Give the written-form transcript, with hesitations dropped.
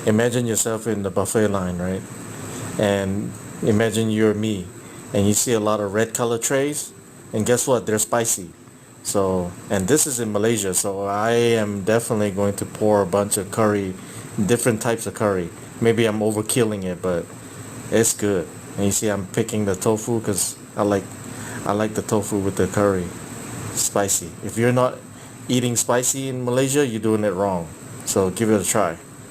Imagine yourself in the buffet line, right? And imagine you're me, and you see a lot of red color trays, and guess what? They're spicy. So, and this is in Malaysia, so I am definitely going to pour a bunch of curry, different types of curry. Maybe I'm overkilling it, but it's good. And you see, I'm picking the tofu because I like the tofu with the curry, spicy. If you're not eating spicy in Malaysia, you're doing it wrong. So give it a try.